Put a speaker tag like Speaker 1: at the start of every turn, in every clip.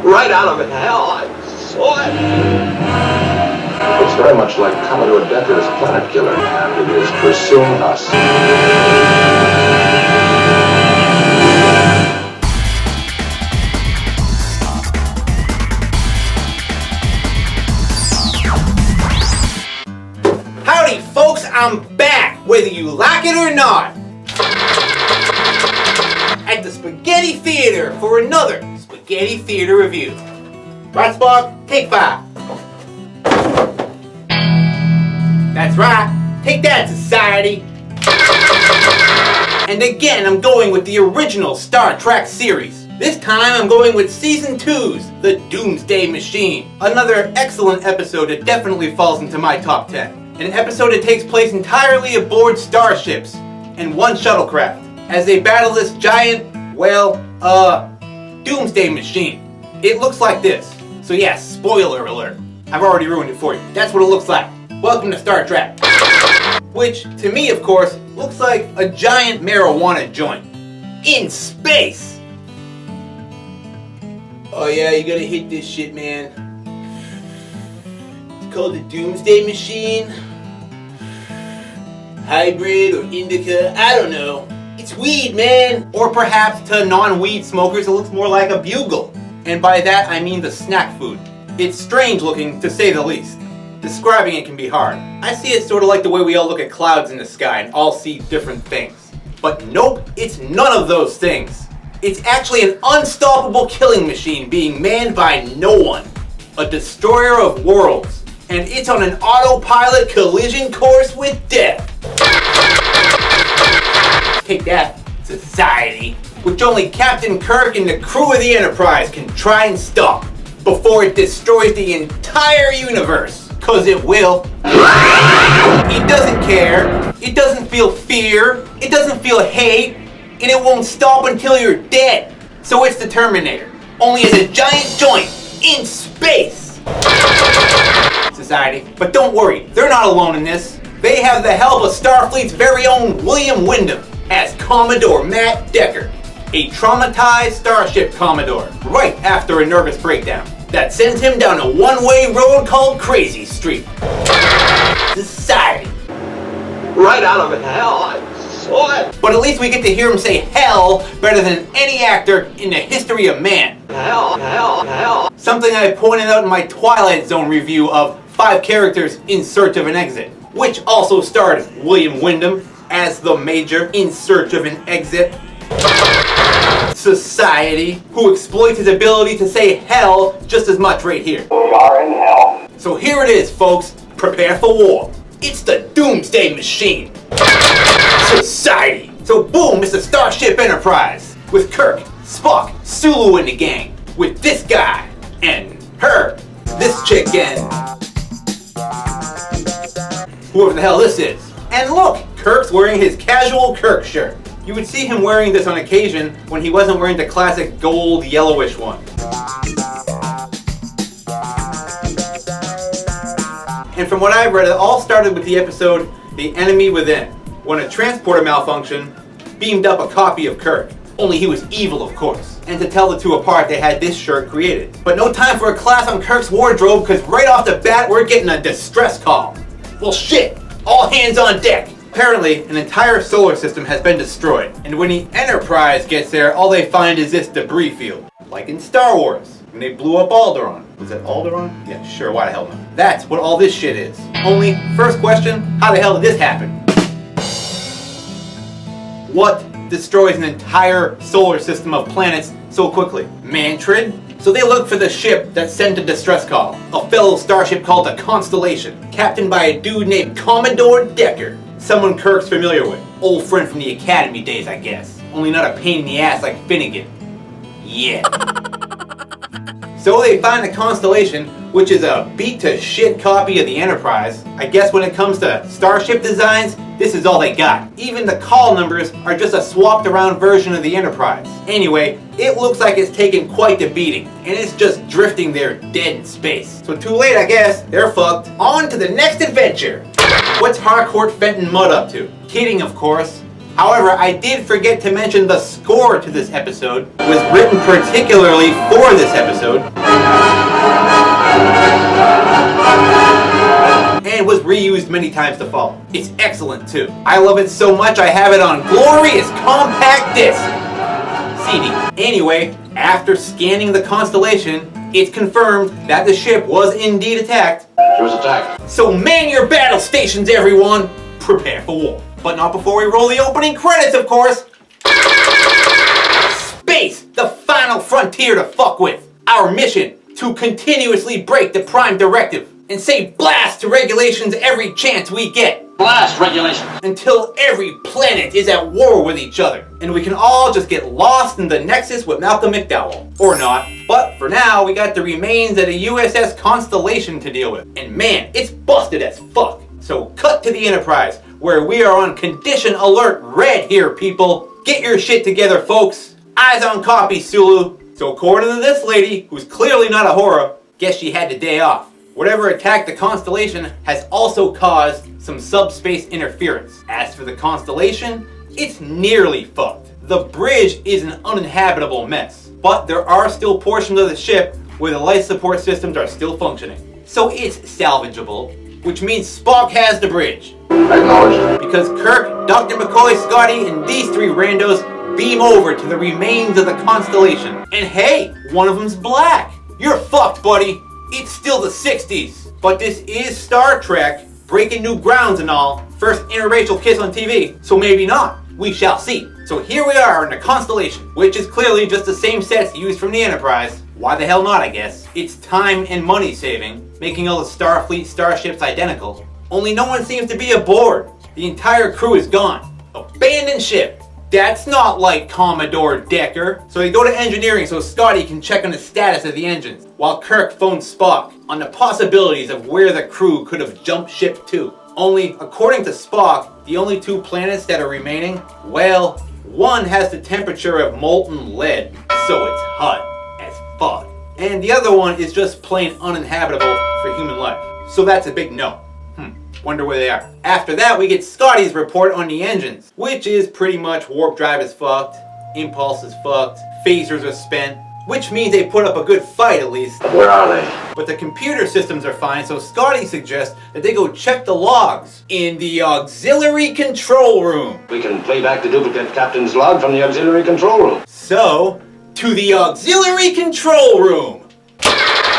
Speaker 1: Right out of hell, I saw it. It's very much like Commodore Decker's planet killer, and it is pursuing us.
Speaker 2: Howdy folks, I'm back, whether you like it or not, at the Spaghetti Theater for another Spaghetti Theater review. Right, Spock? Take 5. That's right, take that, society. And again, I'm going with the original Star Trek series. This time I'm going with Season 2's The Doomsday Machine. Another excellent episode that definitely falls into my top 10. An episode that takes place entirely aboard starships and one shuttlecraft as they battle this giant, Doomsday Machine. It looks like this. So yes, spoiler alert. I've already ruined it for you. That's what it looks like. Welcome to Star Trek. Which, to me of course, looks like a giant marijuana joint. In space! Oh yeah, you gotta hit this shit, man. It's called the Doomsday Machine. Hybrid or indica, I don't know. It's weed, man! Or perhaps to non-weed smokers it looks more like a bugle. And by that I mean the snack food. It's strange looking, to say the least. Describing it can be hard. I see it sort of like the way we all look at clouds in the sky and all see different things. But nope, it's none of those things. It's actually an unstoppable killing machine being manned by no one. A destroyer of worlds. And it's on an autopilot collision course with death. Take that, society. Which only Captain Kirk and the crew of the Enterprise can try and stop before it destroys the entire universe. Cause it will. It doesn't care. It doesn't feel fear. It doesn't feel hate. And it won't stop until you're dead. So it's the Terminator. Only as a giant joint in space. Society. But don't worry, they're not alone in this. They have the help of Starfleet's very own William Windom as Commodore Decker, a traumatized starship Commodore, right after a nervous breakdown that sends him down a one-way road called Crazy Street. Society.
Speaker 1: Right out of hell, I saw it.
Speaker 2: But at least we get to hear him say hell better than any actor in the history of man.
Speaker 1: Hell.
Speaker 2: Something I pointed out in my Twilight Zone review of 5 Characters in Search of an Exit, which also starred William Windom as the Major in search of an exit. Society, who exploits his ability to say hell just as much right here.
Speaker 1: We are in hell.
Speaker 2: So here it is, folks. Prepare for war. It's the Doomsday Machine. Society. So boom, it's the Starship Enterprise. With Kirk, Spock, Sulu in the gang. With this guy, and her, this chick, and whoever the hell this is. And look, Kirk's wearing his casual Kirk shirt. You would see him wearing this on occasion when he wasn't wearing the classic gold yellowish one. And from what I've read, it all started with the episode The Enemy Within, when a transporter malfunction beamed up a copy of Kirk. Only he was evil, of course. And to tell the two apart, they had this shirt created. But no time for a class on Kirk's wardrobe, because right off the bat, we're getting a distress call. Well shit, all hands on deck. Apparently, an entire solar system has been destroyed, and when the Enterprise gets there, all they find is this debris field. Like in Star Wars, when they blew up Alderaan. Was it Alderaan? Yeah, sure, why the hell not? That's what all this shit is. Only, first question, how the hell did this happen? What destroys an entire solar system of planets so quickly? Mantrid? So they look for the ship that sent a distress call. A fellow starship called the Constellation, captained by a dude named Commodore Decker. Someone Kirk's familiar with. Old friend from the Academy days, I guess. Only not a pain in the ass like Finnegan. Yeah. So they find the Constellation, which is a beat-to-shit copy of the Enterprise. I guess when it comes to starship designs, this is all they got. Even the call numbers are just a swapped-around version of the Enterprise. Anyway, it looks like it's taken quite the beating, and it's just drifting there dead in space. So too late, I guess. They're fucked. On to the next adventure. What's Harcourt Fenton Mudd up to? Kidding, of course. However, I did forget to mention the score to this episode was written particularly for this episode and was reused many times to follow. It's excellent too. I love it so much I have it on glorious compact disc CD. Anyway, after scanning the constellation, it's confirmed that the ship was indeed attacked.
Speaker 1: She was attacked.
Speaker 2: So man your battle stations, everyone! Prepare for war. But not before we roll the opening credits, of course! Space, the final frontier to fuck with. Our mission, to continuously break the Prime Directive and say blast to regulations every chance we get.
Speaker 1: Blast regulations.
Speaker 2: Until every planet is at war with each other. And we can all just get lost in the Nexus with Malcolm McDowell. Or not. But for now, we got the remains of the USS Constellation to deal with. And man, it's busted as fuck. So cut to the Enterprise, where we are on condition alert red here, people. Get your shit together, folks. Eyes on copy, Sulu. So according to this lady, who's clearly not a horror, guess she had the day off. Whatever attacked the Constellation has also caused some subspace interference. As for the Constellation, it's nearly fucked. The bridge is an uninhabitable mess, but there are still portions of the ship where the life support systems are still functioning. So it's salvageable, which means Spock has the bridge.
Speaker 1: Acknowledged.
Speaker 2: Because Kirk, Dr. McCoy, Scotty, and these three randos beam over to the remains of the Constellation. And hey, one of them's black. You're fucked, buddy. It's still the 60s. But this is Star Trek, breaking new grounds and all. First interracial kiss on TV, so maybe not. We shall see. So here we are in the Constellation, which is clearly just the same sets used from the Enterprise. Why the hell not, I guess. It's time and money saving, making all the Starfleet starships identical. Only no one seems to be aboard. The entire crew is gone. Abandoned ship. That's not like Commodore Decker. So they go to engineering so Scotty can check on the status of the engines, while Kirk phones Spock on the possibilities of where the crew could have jumped ship to. Only, according to Spock, the only two planets that are remaining, well, one has the temperature of molten lead, so it's hot as fuck. And the other one is just plain uninhabitable for human life. So that's a big no. Wonder where they are. After that, we get Scotty's report on the engines, which is pretty much warp drive is fucked, impulse is fucked, phasers are spent, which means they put up a good fight at least.
Speaker 1: Where are they?
Speaker 2: But the computer systems are fine, so Scotty suggests that they go check the logs in the auxiliary control room.
Speaker 1: We can play back the duplicate captain's log from the auxiliary control room.
Speaker 2: So, to the auxiliary control room,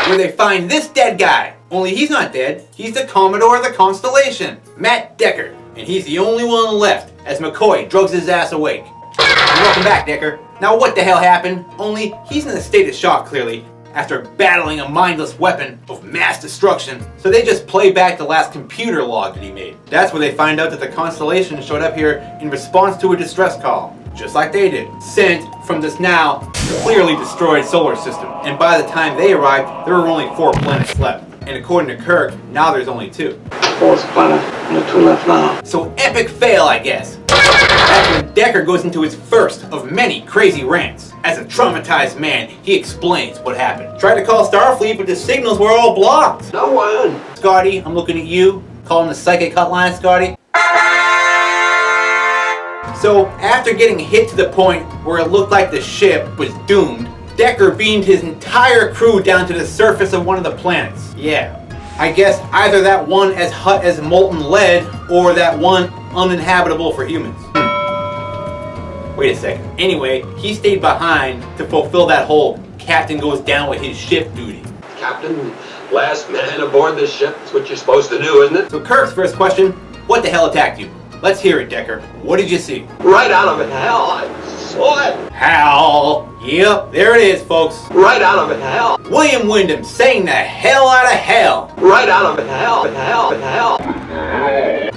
Speaker 2: where they find this dead guy. Only he's not dead. He's the Commodore of the Constellation, Matt Decker. And he's the only one left as McCoy drugs his ass awake. And welcome back, Decker. Now what the hell happened? Only he's in a state of shock, clearly, after battling a mindless weapon of mass destruction. So they just play back the last computer log that he made. That's where they find out that the Constellation showed up here in response to a distress call. Just like they did. Sent from this now clearly destroyed solar system. And by the time they arrived, there were only 4 planets left. And according to Kirk, now there's only 2.
Speaker 1: 4th planet, only 2 left now.
Speaker 2: So epic fail, I guess. That's when Decker goes into his first of many crazy rants. As a traumatized man, he explains what happened. Tried to call Starfleet, but the signals were all blocked.
Speaker 1: No one.
Speaker 2: Scotty, I'm looking at you. Calling the psychic hotline, Scotty. So after getting hit to the point where it looked like the ship was doomed, Decker beamed his entire crew down to the surface of one of the planets. Yeah, I guess either that one as hot as molten lead, or that one uninhabitable for humans. Wait a second. Anyway, he stayed behind to fulfill that whole captain goes down with his ship duty.
Speaker 1: Captain, last man aboard this ship. That's what you're supposed to do, isn't it?
Speaker 2: So Kirk's first question, what the hell attacked you? Let's hear it, Decker. What did you see?
Speaker 1: Right out of it, hell. I saw it.
Speaker 2: Hell. Yep, there it is, folks.
Speaker 1: Right out of it, hell.
Speaker 2: William Windom saying the hell out of hell.
Speaker 1: Right out of it, hell. Hell.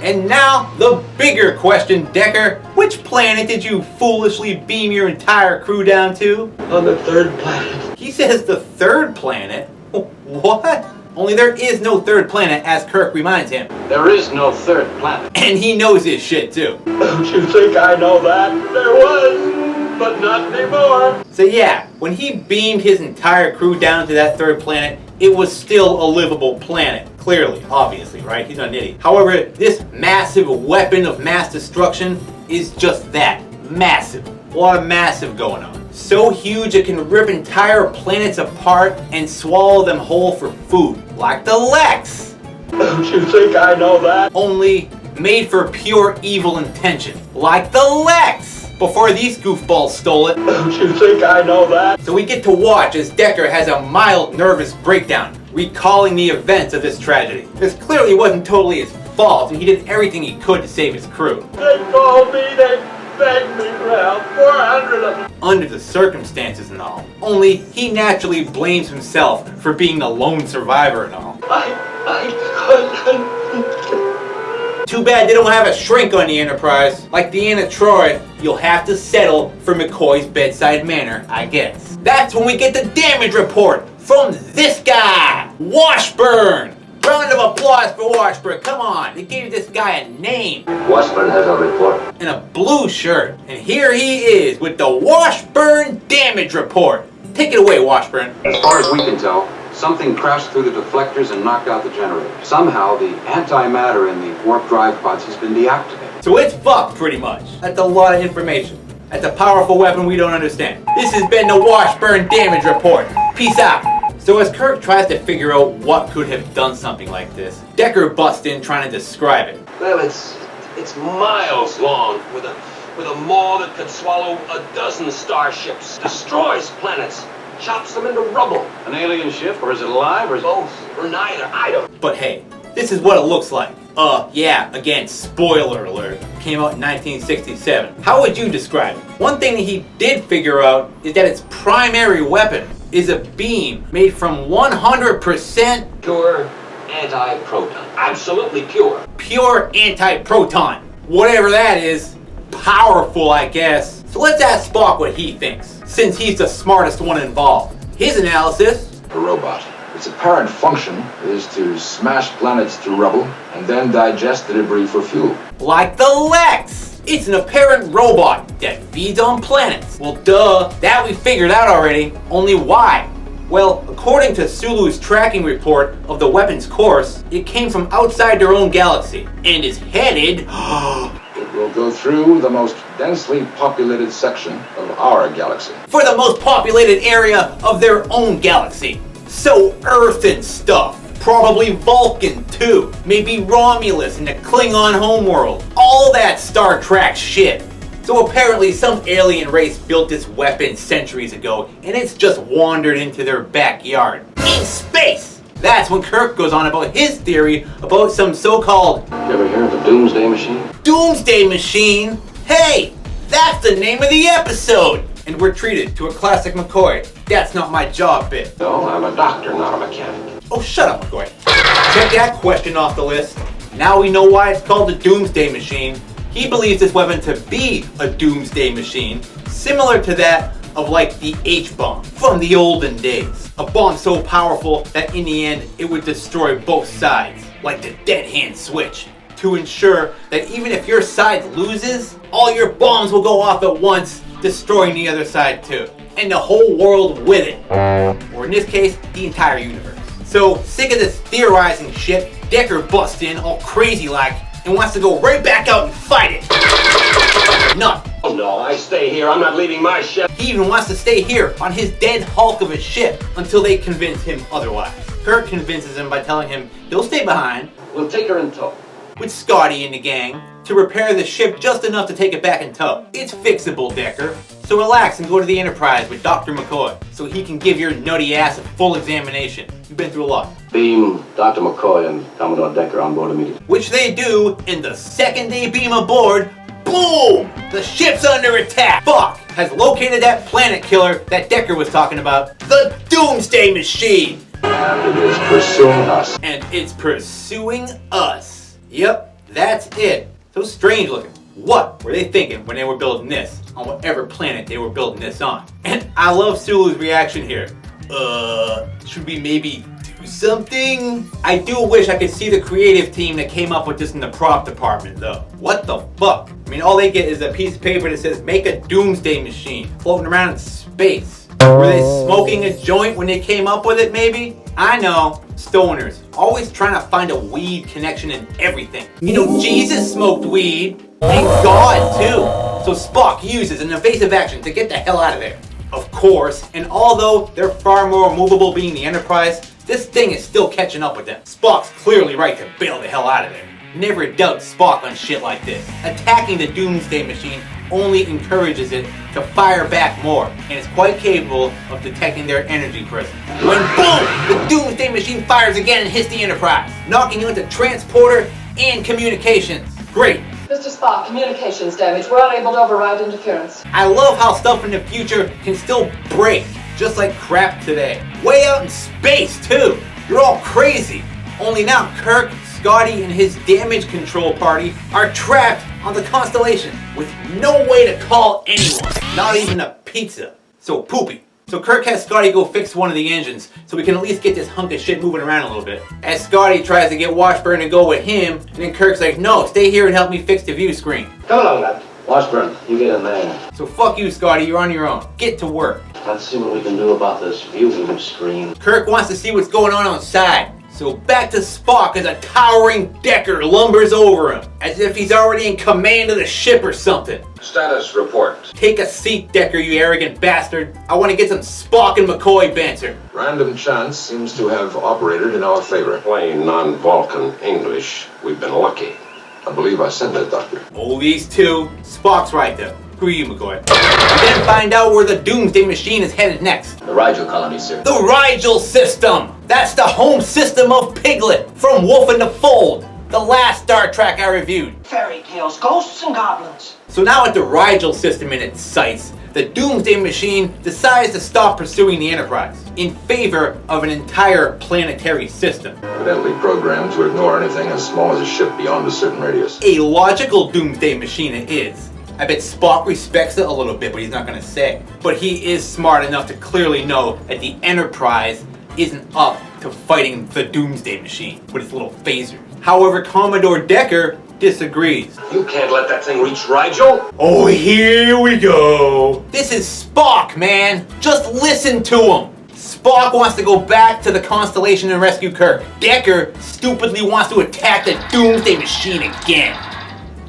Speaker 2: And now, the bigger question, Decker. Which planet did you foolishly beam your entire crew down to?
Speaker 1: On the 3rd planet.
Speaker 2: He says the 3rd planet? What? Only there is no 3rd planet, as Kirk reminds him.
Speaker 1: There is no 3rd planet.
Speaker 2: And he knows his shit, too.
Speaker 1: Don't you think I know that? There was, but not anymore.
Speaker 2: So yeah, when he beamed his entire crew down to that 3rd planet, it was still a livable planet. Clearly, obviously, right? He's not an idiot. However, this massive weapon of mass destruction is just that, massive. A lot of massive going on. So huge it can rip entire planets apart and swallow them whole for food, like the Lex.
Speaker 1: Don't you think I know that?
Speaker 2: Only made for pure evil intention, like the Lex. Before these goofballs stole it.
Speaker 1: Don't you think I know that?
Speaker 2: So we get to watch as Decker has a mild nervous breakdown, recalling the events of this tragedy. This clearly wasn't totally his fault, and he did everything he could to save his crew.
Speaker 1: They called me, they begged me for help, 400 of them.
Speaker 2: Under the circumstances and all. Only he naturally blames himself for being the lone survivor and all.
Speaker 1: I couldn't.
Speaker 2: Too bad they don't have a shrink on the Enterprise. Like Deanna Troi, you'll have to settle for McCoy's bedside manner, I guess. That's when we get the damage report from this guy, Washburn. Round of applause for Washburn, come on. They gave this guy a name.
Speaker 1: Washburn has a report.
Speaker 2: And a blue shirt. And here he is with the Washburn damage report. Take it away, Washburn.
Speaker 3: As far as we can tell, something crashed through the deflectors and knocked out the generator. Somehow, the antimatter in the warp drive pods has been deactivated.
Speaker 2: So it's fucked, pretty much. That's a lot of information. That's a powerful weapon we don't understand. This has been the Washburn damage report. Peace out. So as Kirk tries to figure out what could have done something like this, Decker busts in trying to describe it.
Speaker 4: Well, it's miles long, with a maw that could swallow a dozen starships, destroys planets, chops them into rubble.
Speaker 3: An alien ship, or is it alive, or is it
Speaker 4: Both, or neither, I don't.
Speaker 2: But hey, this is what it looks like. Yeah, again, spoiler alert. Came out in 1967. How would you describe it? One thing that he did figure out is that its primary weapon is a beam made from 100%
Speaker 4: Pure anti-proton. Absolutely pure.
Speaker 2: pure anti-proton. Whatever that is, powerful, I guess. So let's ask Spock what he thinks, since he's the smartest one involved. His analysis:
Speaker 1: A robot. Its apparent function is to smash planets to rubble and then digest the debris for fuel.
Speaker 2: like the Lex. It's an apparent robot that feeds on planets. Well, duh, that we figured out already. Only why? Well, according to Sulu's tracking report of the weapon's course, it came from outside their own galaxy and is headed
Speaker 1: It will go through the most densely populated section of our galaxy.
Speaker 2: for the most populated area of their own galaxy. So Earth and stuff. Probably Vulcan too. Maybe Romulus and the Klingon homeworld. All that Star Trek shit. So apparently some alien race built this weapon centuries ago and it's just wandered into their backyard. In space! That's when Kirk goes on about his theory about some so-called
Speaker 3: You ever hear of the Doomsday Machine?
Speaker 2: Doomsday Machine. Hey, that's the name of the episode! And we're treated to a classic McCoy. That's not my job bit.
Speaker 3: No, I'm a doctor, not a mechanic.
Speaker 2: Oh, shut up, McCoy. Check that question off the list. Now we know why it's called the Doomsday Machine. He believes this weapon to be a Doomsday Machine, similar to that of like the H-bomb from the olden days. A bomb so powerful that in the end it would destroy both sides, like the dead hand switch, to ensure that even if your side loses, all your bombs will go off at once, destroying the other side too. And the whole world with it. Or in this case, the entire universe. So, sick of this theorizing shit, Decker busts in all crazy like and wants to go right back out and fight it. Nut.
Speaker 4: Oh no, I stay here. I'm not leaving my ship.
Speaker 2: He even wants to stay here on his dead hulk of a ship until they convince him otherwise. Kirk convinces him by telling him he'll stay behind
Speaker 3: We'll take her in tow.
Speaker 2: with Scotty and the gang to repair the ship just enough to take it back in tow. It's fixable, Decker. So relax and go to the Enterprise with Dr. McCoy so he can give your nutty ass a full examination. You've been through a lot.
Speaker 3: Beam Dr. McCoy and Commodore Decker on board immediately.
Speaker 2: Which they do, and the second they beam aboard, boom! The ship's under attack! Spock has located that planet killer that Decker was talking about, the Doomsday Machine!
Speaker 1: And it is pursuing us.
Speaker 2: And it's pursuing us. Yep, that's it. So strange looking. What were they thinking when they were building this on whatever planet they were building this on? And I love Sulu's reaction here. Should we maybe do something? I do wish I could see the creative team that came up with this in the prop department though. What the fuck? I mean, all they get is a piece of paper that says make a Doomsday Machine floating around in space. Were they smoking a joint when they came up with it maybe? I know, stoners, always trying to find a weed connection in everything. You know, Jesus smoked weed. Thank God, too. So Spock uses an evasive action to get the hell out of there. Of course, and although they're far more movable being the Enterprise, this thing is still catching up with them. Spock's clearly right to bail the hell out of there. Never doubt Spock on shit like this. Attacking the Doomsday Machine only encourages it to fire back more, and is quite capable of detecting their energy presence. When boom! The Doomsday Machine fires again and hits the Enterprise, knocking you into transporter and communications. Great.
Speaker 5: Mr. Spock, communications damage. We're unable to override interference.
Speaker 2: I love how stuff in the future can still break, just like crap today. Way out in space, too. You're all crazy. Only now Kirk, Scotty, and his damage control party are trapped on the Constellation with no way to call anyone. Not even a pizza. So poopy. So Kirk has Scotty go fix one of the engines so we can at least get this hunk of shit moving around a little bit. As Scotty tries to get Washburn to go with him, and then Kirk's like, no, stay here and help me fix the view screen.
Speaker 6: Come along, lad. Washburn, you get in there.
Speaker 2: So fuck you, Scotty, you're on your own. Get to work.
Speaker 6: Let's see what we can do about this viewing screen.
Speaker 2: Kirk wants to see what's going on outside. So back to Spock as a towering Decker lumbers over him, as if he's already in command of the ship or something.
Speaker 4: Status report.
Speaker 2: Take a seat, Decker, you arrogant bastard. I want to get some Spock and McCoy banter.
Speaker 1: Random chance seems to have operated in our favor.
Speaker 4: Plain non-Vulcan English. We've been lucky.
Speaker 1: I believe I said that, Doctor.
Speaker 2: Oh, these two. Spock's right, though. Screw you, McCoy. We then find out where the Doomsday Machine is headed next.
Speaker 6: The Rigel colony, sir.
Speaker 2: The Rigel system! That's the home system of Piglet from Wolf in the Fold, the last Star Trek I reviewed.
Speaker 7: Fairy tales, ghosts and goblins.
Speaker 2: So now with the Rigel system in its sights, the Doomsday Machine decides to stop pursuing the Enterprise in favor of an entire planetary system.
Speaker 1: Evidently programmed to ignore anything as small as a ship beyond a certain radius.
Speaker 2: A logical Doomsday Machine it is. I bet Spock respects it a little bit, but he's not going to say. But he is smart enough to clearly know that the Enterprise isn't up to fighting the Doomsday Machine with its little phaser. However, Commodore Decker disagrees.
Speaker 4: You can't let that thing reach Rigel.
Speaker 2: Oh, here we go. This is Spock, man. Just listen to him. Spock wants to go back to the Constellation and rescue Kirk. Decker stupidly wants to attack the Doomsday Machine again.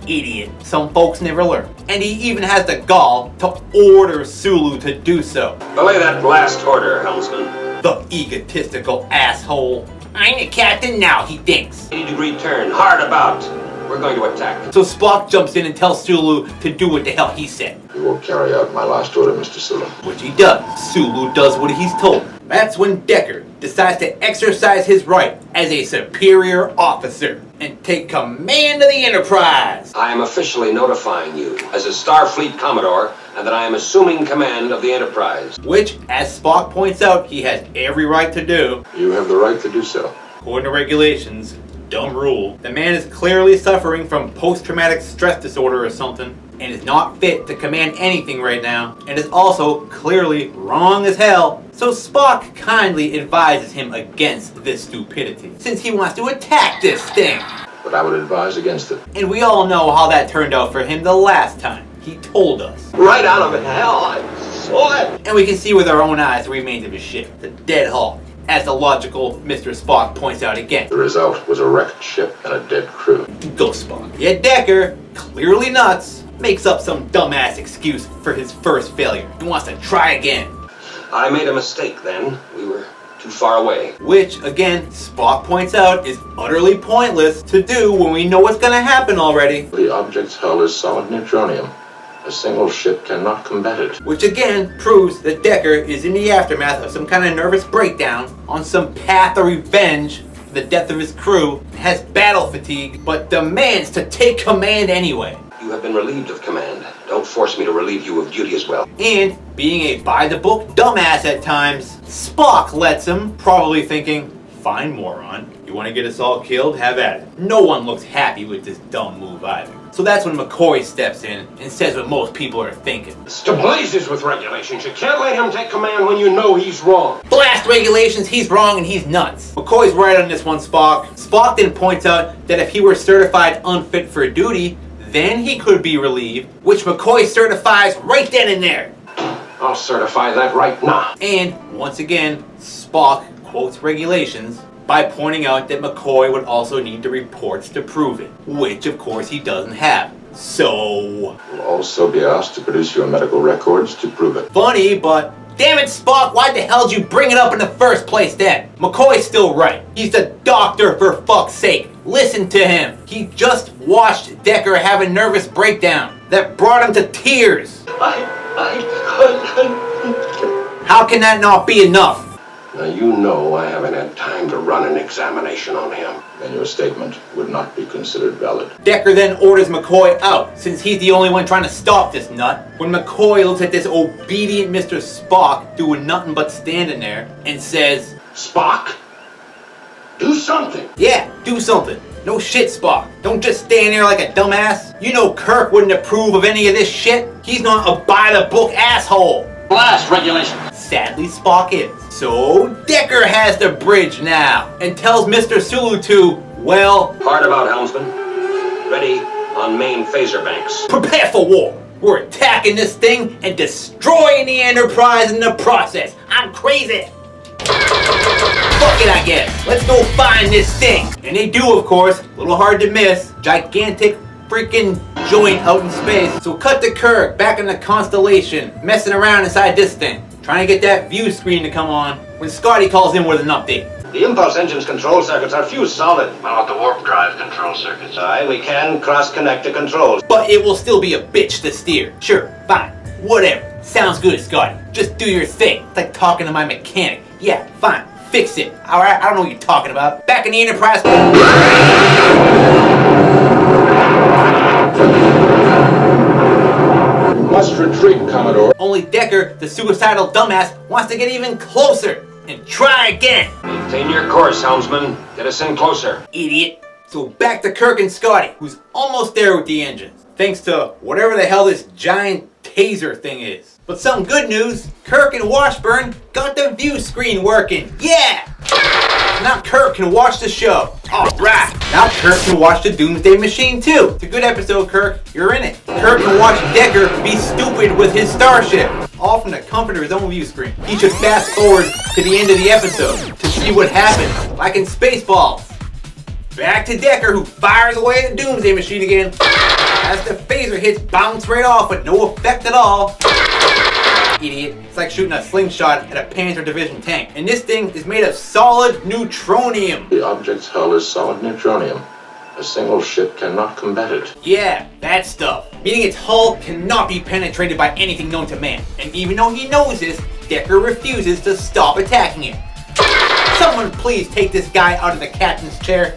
Speaker 2: Idiot. Some folks never learn. And he even has the gall to order Sulu to do so.
Speaker 4: Belay that last order, helmsman.
Speaker 2: The egotistical asshole. I'm the captain now, he thinks.
Speaker 4: 80-degree turn, hard about. We're going to attack.
Speaker 2: So Spock jumps in and tells Sulu to do what the hell he said.
Speaker 1: You will carry out my last order, Mr. Sulu.
Speaker 2: Which he does. Sulu does what he's told. That's when Decker decides to exercise his right as a superior officer and take command of the Enterprise.
Speaker 4: I am officially notifying you as a Starfleet Commodore and that I am assuming command of the Enterprise.
Speaker 2: Which, as Spock points out, he has every right to do.
Speaker 1: You have the right to do so.
Speaker 2: According to regulations, dumb rule, the man is clearly suffering from post-traumatic stress disorder or something and is not fit to command anything right now, and is also clearly wrong as hell. So Spock kindly advises him against this stupidity, since he wants to attack this thing.
Speaker 1: But I would advise against it.
Speaker 2: And we all know how that turned out for him the last time. He told us.
Speaker 4: Right out of hell, I saw it.
Speaker 2: And we can see with our own eyes the remains of his ship, the dead hull, as the logical Mr. Spock points out again.
Speaker 1: The result was a wrecked ship and a dead crew.
Speaker 2: Go Spock. Yet Decker, clearly nuts, makes up some dumbass excuse for his first failure. He wants to try again.
Speaker 4: I made a mistake then. We were too far away.
Speaker 2: Which, again, Spock points out is utterly pointless to do when we know what's gonna happen already.
Speaker 1: The object's hull is solid neutronium. A single ship cannot combat it.
Speaker 2: Which again proves that Decker is in the aftermath of some kind of nervous breakdown, on some path of revenge for the death of his crew, has battle fatigue, but demands to take command anyway.
Speaker 4: You have been relieved of command. Don't force me to relieve you of duty as well.
Speaker 2: And, being a by-the-book dumbass at times, Spock lets him, probably thinking, fine moron, you want to get us all killed? Have at it. No one looks happy with this dumb move either. So that's when McCoy steps in and says what most people are thinking.
Speaker 4: To blazes with regulations. You can't let him take command when you know he's wrong.
Speaker 2: Blast regulations, he's wrong and he's nuts. McCoy's right on this one, Spock. Spock then points out that if he were certified unfit for duty, then he could be relieved, which McCoy certifies right then and there.
Speaker 4: I'll certify that right now.
Speaker 2: And, once again, Spock quotes regulations by pointing out that McCoy would also need the reports to prove it, which of course he doesn't have. So...
Speaker 1: You'll also be asked to produce your medical records to prove it.
Speaker 2: Funny, but... Damn it, Spock, why the hell did you bring it up in the first place then? McCoy's still right. He's the doctor, for fuck's sake. Listen to him. He just watched Decker have a nervous breakdown that brought him to tears. How can that not be enough?
Speaker 6: Now, you know I haven't had time to run an examination on him.
Speaker 1: Then your statement would not be considered valid.
Speaker 2: Decker then orders McCoy out, since he's the only one trying to stop this nut. When McCoy looks at this obedient Mr. Spock doing nothing but standing there and says,
Speaker 6: Spock, do something.
Speaker 2: yeah, do something. No shit, Spock. Don't just stand there like a dumbass. You know Kirk wouldn't approve of any of this shit. He's not a by-the-book asshole.
Speaker 6: Blast regulation.
Speaker 2: Sadly, Spock is. So, Decker has the bridge now, and tells Mr. Sulu to, well...
Speaker 4: Hard about, helmsman. Ready on main phaser banks.
Speaker 2: prepare for war. We're attacking this thing and destroying the Enterprise in the process. I'm crazy. Fuck it, I guess. Let's go find this thing. And they do, of course. A little hard to miss. Gigantic freaking joint out in space. So cut to Kirk back in the Constellation, messing around inside this thing, trying to get that view screen to come on, when Scotty calls in with an update.
Speaker 6: The impulse engine's control circuits are fused solid.
Speaker 8: What about the warp drive control circuits?
Speaker 6: Aye, we can cross-connect the controls.
Speaker 2: But it will still be a bitch to steer. Sure, fine, whatever. Sounds good, Scotty. Just do your thing. It's like talking to my mechanic. Yeah, fine, fix it. Alright, I don't know what you're talking about. Back in the Enterprise...
Speaker 1: Must retreat, Commodore.
Speaker 2: Only Decker, the suicidal dumbass, wants to get even closer and try again.
Speaker 4: Maintain your course, helmsman. Get us in closer.
Speaker 2: Idiot. So back to Kirk and Scotty, who's almost there with the engines, thanks to whatever the hell this giant taser thing is. But some good news, Kirk and Washburn got the view screen working. Yeah! Now Kirk can watch the show. Alright, now Kirk can watch the Doomsday Machine too. It's a good episode, Kirk. You're in it. Kirk can watch Decker be stupid with his starship, all from the comfort of his own view screen. He should fast forward to the end of the episode to see what happens, like in Spaceballs. Back to Decker, who fires away the Doomsday Machine again. As the phaser hits bounce right off with no effect at all. Idiot. It's like shooting a slingshot at a Panzer Division tank. And this thing is made of solid neutronium.
Speaker 1: The object's hull is solid neutronium. A single ship cannot combat it.
Speaker 2: Yeah, that stuff. Meaning its hull cannot be penetrated by anything known to man. And even though he knows this, Decker refuses to stop attacking it. Someone please take this guy out of the captain's chair.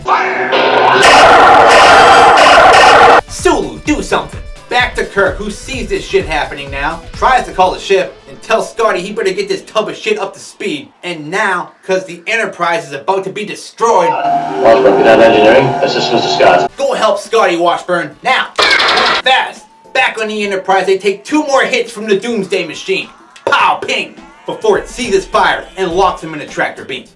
Speaker 2: Sulu, do something. Back to Kirk, who sees this shit happening now, tries to call the ship, and tells Scotty he better get this tub of shit up to speed. And now, because the Enterprise is about to be destroyed...
Speaker 6: Washburn, cadet engineering. This is Mr. Scott.
Speaker 2: Go help Scotty, Washburn. Now! Fast! Back on the Enterprise, they take 2 more hits from the Doomsday Machine. Pow! Ping! Before it seizes fire and locks him in a tractor beam.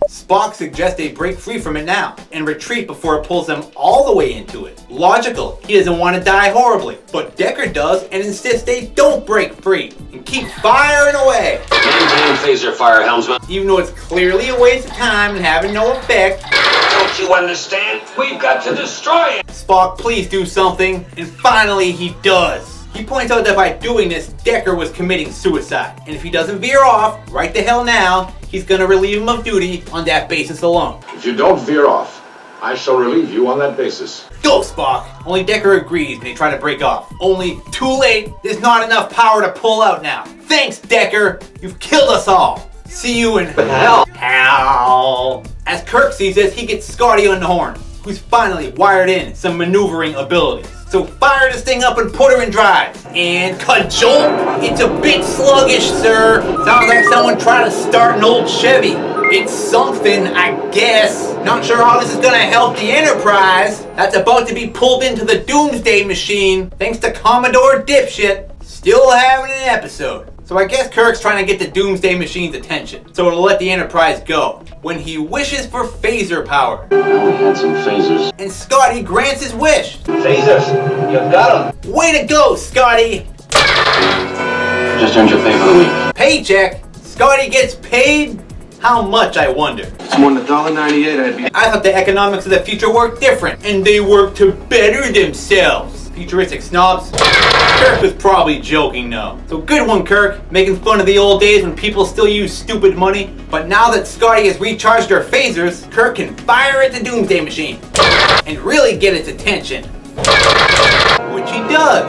Speaker 2: Spock suggests they break free from it now and retreat before it pulls them all the way into it. Logical, he doesn't want to die horribly, but Decker does and insists they don't break free and keep firing away.
Speaker 4: Maintain phaser fire, helmsman.
Speaker 2: Even though it's clearly a waste of time and having no effect.
Speaker 4: Don't you understand? We've got to destroy it.
Speaker 2: Spock, please do something. And finally he does. He points out that by doing this, Decker was committing suicide. And if he doesn't veer off, right the hell now, he's gonna relieve him of duty on that basis alone.
Speaker 1: If you don't veer off, I shall relieve you on that basis.
Speaker 2: Go, Spock! Only Decker agrees when they try to break off. Only, too late, there's not enough power to pull out now. Thanks, Decker! You've killed us all! See you in hell! As Kirk sees this, he gets Scotty on the horn, who's finally wired in some maneuvering abilities. So fire this thing up and put her in drive. And cajole! It's a bit sluggish, sir. Sounds like someone trying to start an old Chevy. It's something, I guess. Not sure how this is gonna help the Enterprise. That's about to be pulled into the Doomsday Machine, thanks to Commodore Dipshit. Still having an episode. So I guess Kirk's trying to get the Doomsday Machine's attention, so it'll let the Enterprise go, when he wishes for phaser power.
Speaker 6: Well, we had some phasers.
Speaker 2: And Scotty grants his wish.
Speaker 6: Phasers? You've got them.
Speaker 2: Way to go, Scotty!
Speaker 6: Just earned your pay for the week.
Speaker 2: Paycheck? Scotty gets paid? How much, I wonder?
Speaker 9: It's more than $1.98, I'd be.
Speaker 2: I thought the economics of the future worked different, and they work to better themselves. Futuristic snobs. Kirk was probably joking though. So good one, Kirk, making fun of the old days when people still use stupid money. But now that Scotty has recharged her phasers, Kirk can fire at the Doomsday Machine and really get its attention. Which he does.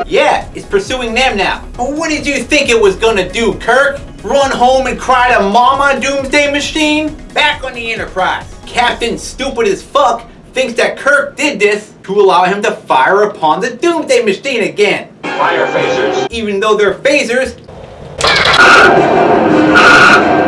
Speaker 2: Yeah, it's pursuing them now. But what did you think it was gonna do, Kirk? Run home and cry to Mama, Doomsday Machine? Back on the Enterprise, Captain Stupid as Fuck thinks that Kirk did this to allow him to fire upon the Doomsday Machine again.
Speaker 4: Fire phasers.
Speaker 2: Even though their phasers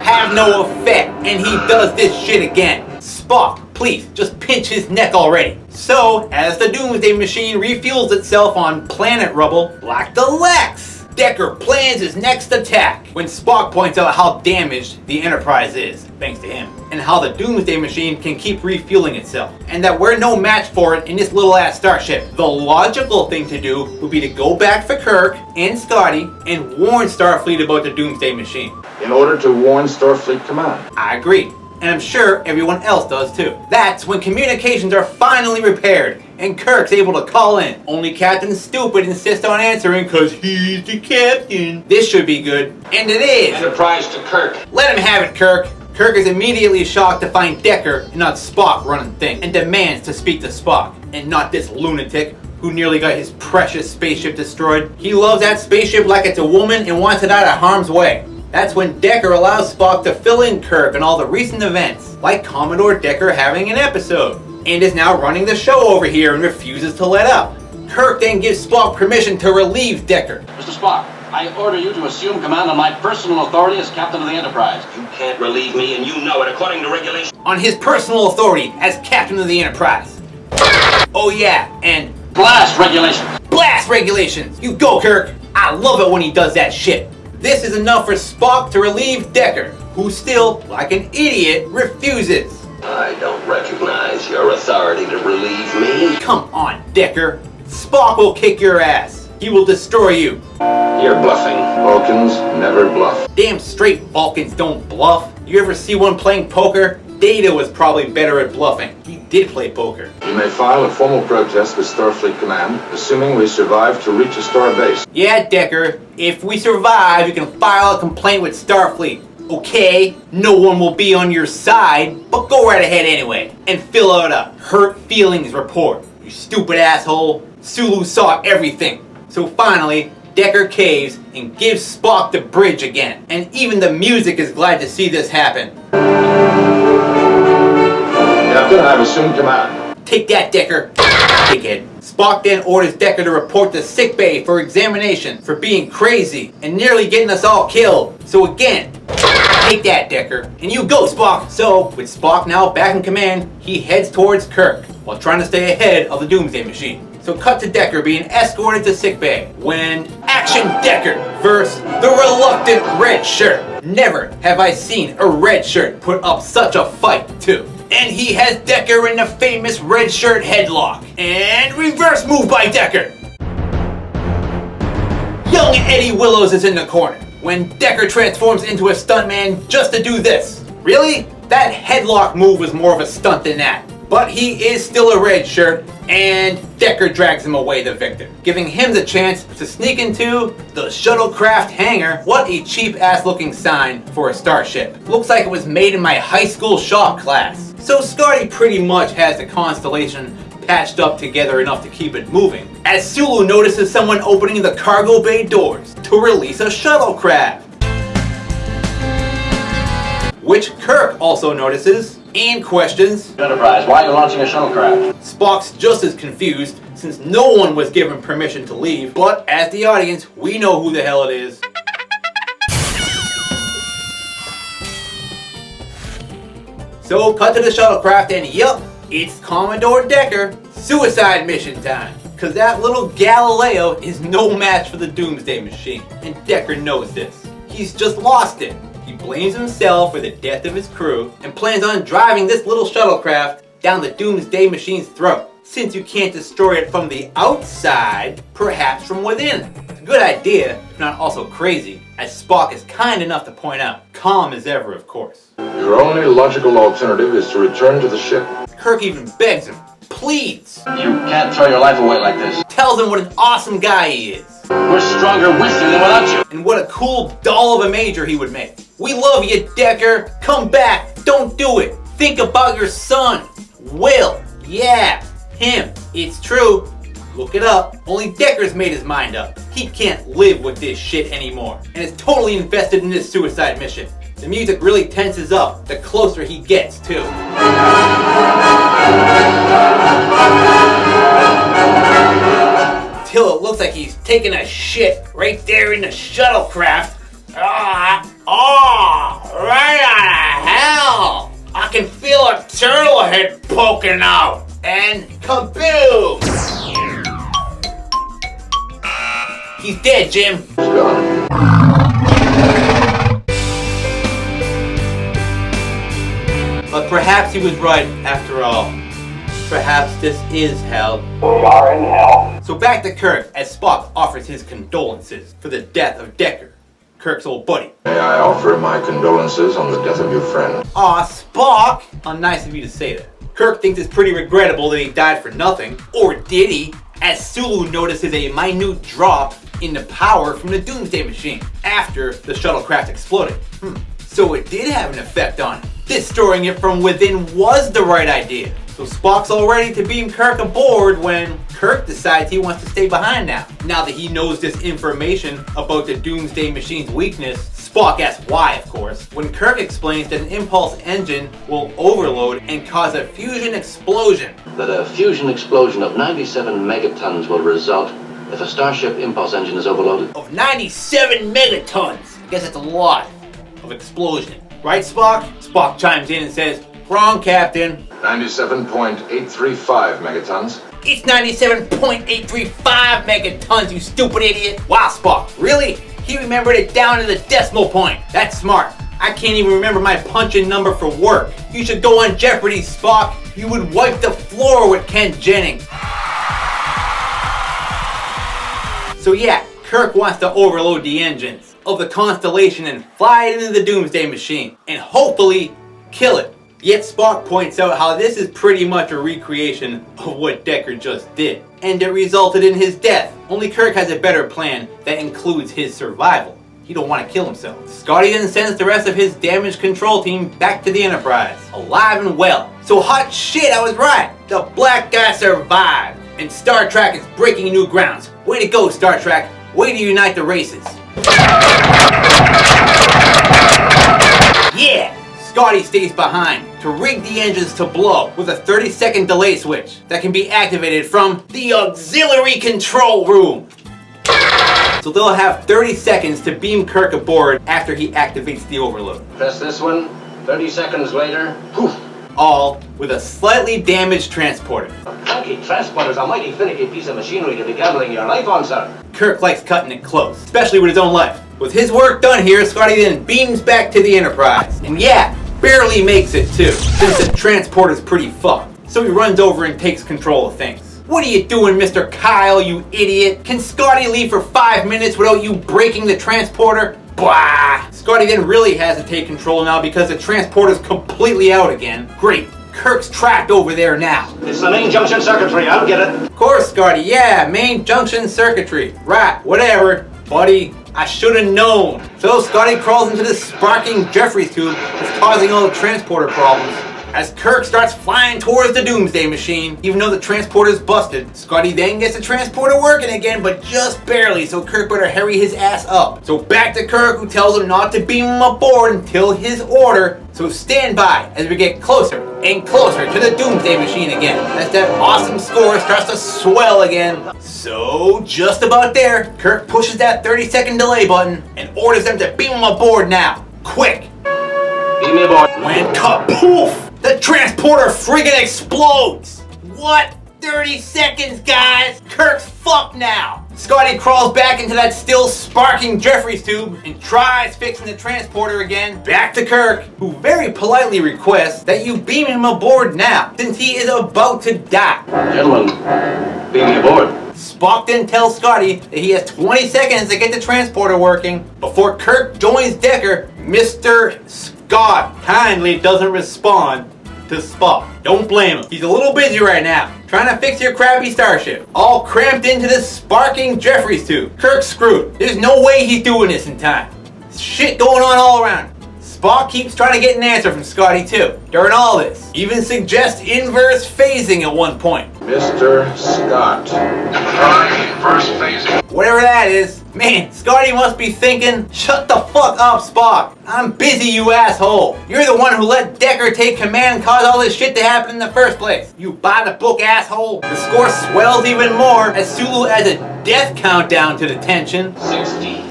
Speaker 2: have no effect, and he does this shit again. Spock, please, just pinch his neck already. So, as the Doomsday Machine refuels itself on planet rubble, like the Lex, Decker plans his next attack when Spock points out how damaged the Enterprise is, thanks to him, and how the Doomsday Machine can keep refueling itself, and that we're no match for it in this little ass starship. The logical thing to do would be to go back for Kirk and Scotty and warn Starfleet about the Doomsday Machine.
Speaker 1: In order to warn Starfleet Command.
Speaker 2: I agree, and I'm sure everyone else does too. That's when communications are finally repaired and Kirk's able to call in. Only Captain Stupid insists on answering cause he's the captain. This should be good, and it is.
Speaker 4: Enterprise to Kirk.
Speaker 2: Let him have it, Kirk. Kirk is immediately shocked to find Decker and not Spock running things, and demands to speak to Spock, and not this lunatic who nearly got his precious spaceship destroyed. He loves that spaceship like it's a woman and wants it out of harm's way. That's when Decker allows Spock to fill in Kirk on all the recent events, like Commodore Decker having an episode, and is now running the show over here and refuses to let up. Kirk then gives Spock permission to relieve Decker.
Speaker 8: Mr. Spock, I order you to assume command on my personal authority as captain of the Enterprise.
Speaker 4: You can't relieve me, and you know it according to regulations.
Speaker 2: On his personal authority as captain of the Enterprise. Oh yeah, and
Speaker 8: Blast regulations.
Speaker 2: blast regulations! You go, Kirk! I love it when he does that shit. This is enough for Spock to relieve Decker, who still, like an idiot, refuses.
Speaker 6: I don't recognize your authority to relieve me.
Speaker 2: Come on, Decker. Spock will kick your ass. He will destroy you.
Speaker 6: You're bluffing.
Speaker 1: Vulcans never bluff.
Speaker 2: Damn straight Vulcans don't bluff. You ever see one playing poker? Data was probably better at bluffing. He did play poker.
Speaker 1: You may file a formal protest with Starfleet Command, assuming we survive to reach a star base.
Speaker 2: Yeah, Decker. If we survive, you can file a complaint with Starfleet. Okay, no one will be on your side, but go right ahead anyway and fill out a hurt feelings report. You stupid asshole. Sulu saw everything. So finally, Decker caves and gives Spock the bridge again. And even the music is glad to see this happen.
Speaker 1: Captain, I've assumed command.
Speaker 2: Take that, Decker. Dickhead. Spock then orders Decker to report to sickbay for examination for being crazy and nearly getting us all killed. So again, take that, Decker. And you go, Spock. So, with Spock now back in command, he heads towards Kirk while trying to stay ahead of the Doomsday Machine. So cut to Decker being escorted to sickbay when Action Decker versus the reluctant red shirt. Never have I seen a red shirt put up such a fight, too. And he has Decker in the famous red shirt headlock. And reverse move by Decker. Young Eddie Willows is in the corner when Decker transforms into a stuntman just to do this. Really? That headlock move was more of a stunt than that. But he is still a red shirt, and Decker drags him away the victor, giving him the chance to sneak into the shuttlecraft hangar. What a cheap ass looking sign for a starship. Looks like it was made in my high school shop class. So Scotty pretty much has the constellation patched up together enough to keep it moving, as Sulu notices someone opening the cargo bay doors to release a shuttlecraft, which Kirk also notices and questions.
Speaker 8: Enterprise, why are you launching a shuttlecraft?
Speaker 2: Spock's just as confused since no one was given permission to leave, but as the audience, we know who the hell it is. So cut to the shuttlecraft and yup, it's Commodore Decker. Suicide mission time. Cause that little Galileo is no match for the Doomsday Machine, and Decker knows this. He's just lost it. He blames himself for the death of his crew and plans on driving this little shuttlecraft down the Doomsday Machine's throat. Since you can't destroy it from the outside, perhaps from within. It's a good idea, if not also crazy, as Spock is kind enough to point out. Calm as ever, of course.
Speaker 1: Your only logical alternative is to return to the ship.
Speaker 2: Kirk even begs him, pleads.
Speaker 8: You can't throw your life away like this.
Speaker 2: Tells him what an awesome guy he is.
Speaker 8: We're stronger with you than without you.
Speaker 2: And what a cool doll of a major he would make. We love you, Decker. Come back. Don't do it. Think about your son. Will. Yeah, him. It's true. Look it up. Only Decker's made his mind up. He can't live with this shit anymore. And is totally invested in this suicide mission. The music really tenses up the closer he gets, too. Till it looks like he's taking a shit right there in the shuttlecraft. Right out of hell! I can feel a turtle head poking out. And kaboom! He's dead, Jim.
Speaker 1: He's gone.
Speaker 2: But perhaps he was right after all. Perhaps this is hell.
Speaker 6: We are in hell.
Speaker 2: So back to Kirk as Spock offers his condolences for the death of Decker, Kirk's old buddy.
Speaker 1: May I offer my condolences on the death of your friend?
Speaker 2: Aw, Spock! How nice of you to say that. Kirk thinks it's pretty regrettable that he died for nothing. Or did he? As Sulu notices a minute drop in the power from the Doomsday Machine after the shuttlecraft exploded. So it did have an effect on him. Destroying it from within was the right idea. So Spock's all ready to beam Kirk aboard when Kirk decides he wants to stay behind now. Now that he knows this information about the Doomsday Machine's weakness, Spock asks why, of course, when Kirk explains that an impulse engine will overload and cause a fusion explosion.
Speaker 8: That a fusion explosion of 97 megatons will result if a Starship impulse engine is overloaded.
Speaker 2: Of 97 megatons! I guess that's a lot of explosion. Right, Spock? Spock chimes in and says, wrong, Captain.
Speaker 1: 97.835 megatons.
Speaker 2: It's 97.835 megatons, you stupid idiot. Wow, Spock, really? He remembered it down to the decimal point. That's smart. I can't even remember my punch-in number for work. You should go on Jeopardy, Spock. You would wipe the floor with Ken Jennings. So yeah, Kirk wants to overload the engines of the Constellation and fly it into the Doomsday Machine and hopefully kill it. Yet Spock points out how this is pretty much a recreation of what Decker just did, and it resulted in his death. Only Kirk has a better plan that includes his survival. He don't want to kill himself. Scotty then sends the rest of his damage control team back to the Enterprise, alive and well. So hot shit, I was right. The black guy survived, and Star Trek is breaking new grounds. Way to go, Star Trek. Way to unite the races. Yeah! Scotty stays behind to rig the engines to blow with a 30-second delay switch that can be activated from the auxiliary control room. So they'll have 30 seconds to beam Kirk aboard after he activates the overload.
Speaker 8: Press this one, 30 seconds later, poof.
Speaker 2: All with a slightly damaged transporter.
Speaker 8: Funky transporter's a mighty finicky piece of machinery to be gambling your life on, sir.
Speaker 2: Kirk likes cutting it close, especially with his own life. With his work done here, Scotty then beams back to the Enterprise. And yeah, barely makes it too, since the transporter's pretty fucked. So he runs over and takes control of things. What are you doing, Mr. Kyle, you idiot? Can Scotty leave for 5 minutes without you breaking the transporter? Blah! Scotty then really has to take control now because the transporter's completely out again. Great. Kirk's trapped over there now.
Speaker 8: It's the main junction circuitry, I'll get it.
Speaker 2: Of course, Scotty, yeah, main junction circuitry. Right, whatever. Buddy, I should have known. So Scotty crawls into this sparking Jeffries tube that's causing all the transporter problems. As Kirk starts flying towards the Doomsday Machine, even though the transporter's busted, Scotty then gets the transporter working again, but just barely, so Kirk better hurry his ass up. So back to Kirk, who tells him not to beam him aboard until his order. So stand by as we get closer and closer to the Doomsday Machine again, as that awesome score starts to swell again. So just about there, Kirk pushes that 30-second delay button and orders them to beam him aboard now. Quick!
Speaker 8: Beam me aboard.
Speaker 2: When kapoof! The transporter friggin' explodes! What? 30 seconds, guys! Kirk's fucked now! Scotty crawls back into that still sparking Jeffries tube and tries fixing the transporter again. Back to Kirk, who very politely requests that you beam him aboard now, since he is about to die.
Speaker 8: Gentlemen, beam me aboard.
Speaker 2: Spock then tells Scotty that he has 20 seconds to get the transporter working before Kirk joins Decker. Mr. Scott kindly doesn't respond to Spock. Don't blame him. He's a little busy right now, trying to fix your crappy starship, all cramped into this sparking Jeffries tube. Kirk's screwed. There's no way he's doing this in time. There's shit going on all around him. Spock keeps trying to get an answer from Scotty too, during all this. Even suggests inverse phasing at one point.
Speaker 1: Mr. Scott.
Speaker 6: Try inverse phasing.
Speaker 2: Whatever that is. Man, Scotty must be thinking, shut the fuck up, Spock. I'm busy, you asshole. You're the one who let Decker take command and cause all this shit to happen in the first place. You by the book asshole. The score swells even more as Sulu adds a death countdown to the tension.
Speaker 4: 60, 50,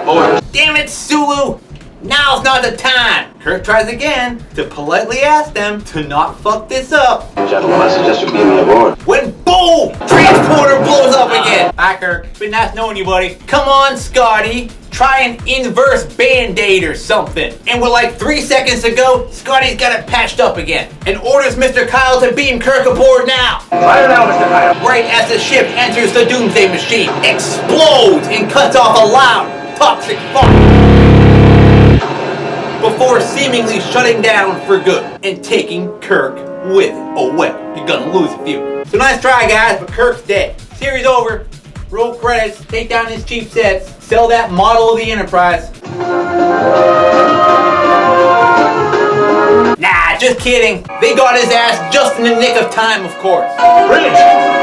Speaker 4: 40.
Speaker 2: Damn it, Sulu! Now's not the time! Kirk tries again to politely ask them to not fuck this up.
Speaker 8: Gentlemen, I suggest you beam me aboard.
Speaker 2: When boom! Transporter blows up again! Hi, Kirk. Been nice knowing you, buddy. Come on, Scotty. Try an inverse band-aid or something. And with like 3 seconds to go, Scotty's got it patched up again and orders Mr. Kyle to beam Kirk aboard now.
Speaker 6: Fire now, Mr. Kyle.
Speaker 2: Right as the ship enters the Doomsday Machine, explodes and cuts off a loud, toxic fart before seemingly shutting down for good and taking Kirk with it. Oh well, you're gonna lose a few. So nice try, guys, but Kirk's dead. Series over. Roll credits, take down his cheap sets, sell that model of the Enterprise. Nah, just kidding. They got his ass just in the nick of time, of course.
Speaker 6: Brilliant.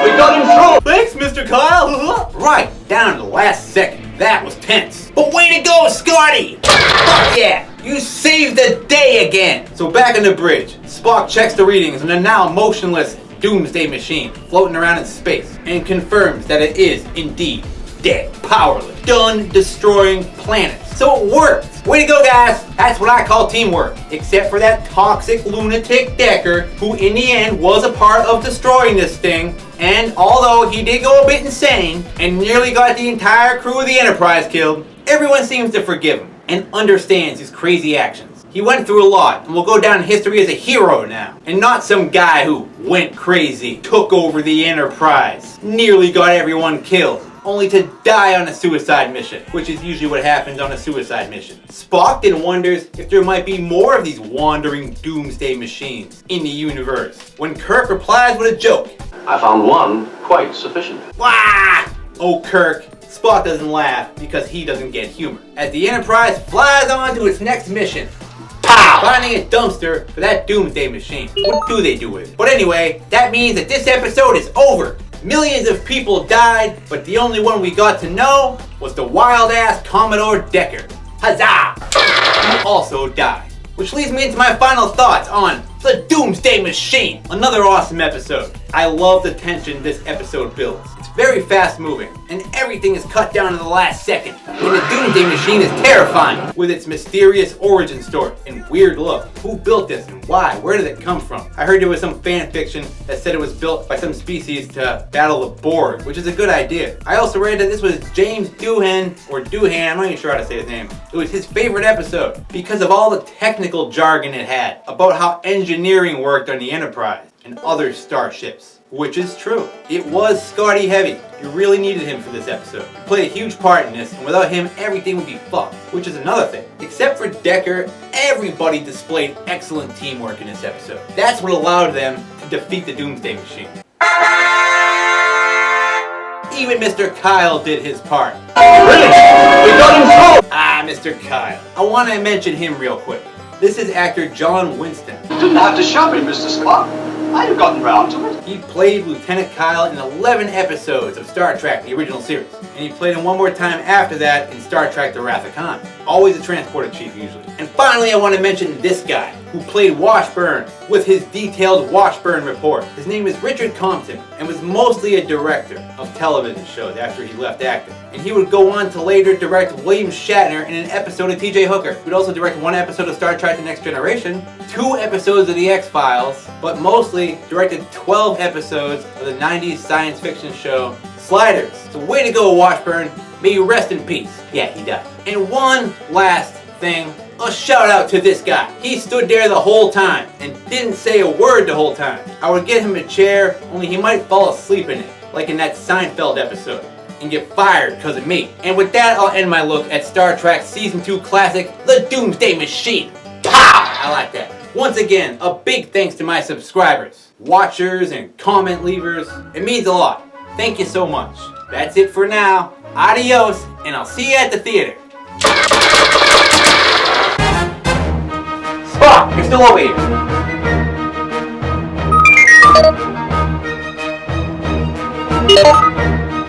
Speaker 6: We got him through.
Speaker 2: Thanks, Mr. Kyle. Right, down to the last second. That was tense. But way to go, Scotty! Fuck yeah! You saved the day again! So back on the bridge, Spock checks the readings on the now motionless Doomsday Machine floating around in space and confirms that it is indeed dead, powerless, done destroying planets. So it worked! Way to go, guys! That's what I call teamwork. Except for that toxic lunatic Decker, who in the end was a part of destroying this thing. And although he did go a bit insane and nearly got the entire crew of the Enterprise killed, everyone seems to forgive him and understands his crazy actions. He went through a lot and will go down in history as a hero now, and not some guy who went crazy, took over the Enterprise, nearly got everyone killed, only to die on a suicide mission, which is usually what happens on a suicide mission. Spock then wonders if there might be more of these wandering Doomsday Machines in the universe, when Kirk replies with a joke.
Speaker 8: I found one quite sufficient.
Speaker 2: Wah! Oh, Kirk. Spock doesn't laugh because he doesn't get humor. As the Enterprise flies on to its next mission, pow! Finding a dumpster for that Doomsday Machine. What do they do with it? But anyway, that means that this episode is over. Millions of people died, but the only one we got to know was the wild-ass Commodore Decker. Huzzah! He also died. Which leads me into my final thoughts on the Doomsday Machine. Another awesome episode. I love the tension this episode builds. It's very fast moving, and everything is cut down to the last second. And the Doomsday Machine is terrifying, with its mysterious origin story and weird look. Who built this and why? Where did it come from? I heard there was some fan fiction that said it was built by some species to battle the Borg, which is a good idea. I also read that this was James Doohan, I'm not even sure how to say his name. It was his favorite episode because of all the technical jargon it had about how engineering worked on the Enterprise and other starships. Which is true. It was Scotty heavy. You really needed him for this episode. He played a huge part in this, and without him, everything would be fucked. Which is another thing. Except for Decker, everybody displayed excellent teamwork in this episode. That's what allowed them to defeat the Doomsday Machine. Even Mr. Kyle did his part.
Speaker 6: Brilliant. We got him through.
Speaker 2: Ah, Mr. Kyle. I want to mention him real quick. This is actor John Winston.
Speaker 10: Didn't have to shove him, Mr. Spock. I'd have gotten round to it.
Speaker 2: He played Lieutenant Kyle in 11 episodes of Star Trek, the original series. And he played him one more time after that in Star Trek The Wrath of Khan. Always a transporter chief, usually. And finally, I want to mention this guy. who played Washburn with his detailed Washburn report. His name is Richard Compton and was mostly a director of television shows after he left acting. And he would go on to later direct William Shatner in an episode of T.J. Hooker. He would also direct one episode of Star Trek The Next Generation, 2 episodes of The X-Files, but mostly directed 12 episodes of the 90s science fiction show Sliders. So way to go, Washburn. May you rest in peace. Yeah, he died. And one last thing, a shout out to this guy. He stood there the whole time and didn't say a word the whole time. I would get him a chair, only he might fall asleep in it, like in that Seinfeld episode, and get fired because of me. And with that, I'll end my look at Star Trek Season 2 classic, The Doomsday Machine. Pow! I like that. Once again, a big thanks to my subscribers, watchers, and comment leavers. It means a lot. Thank you so much. That's it for now. Adios, and I'll see you at the theater. Spock, you're still over here.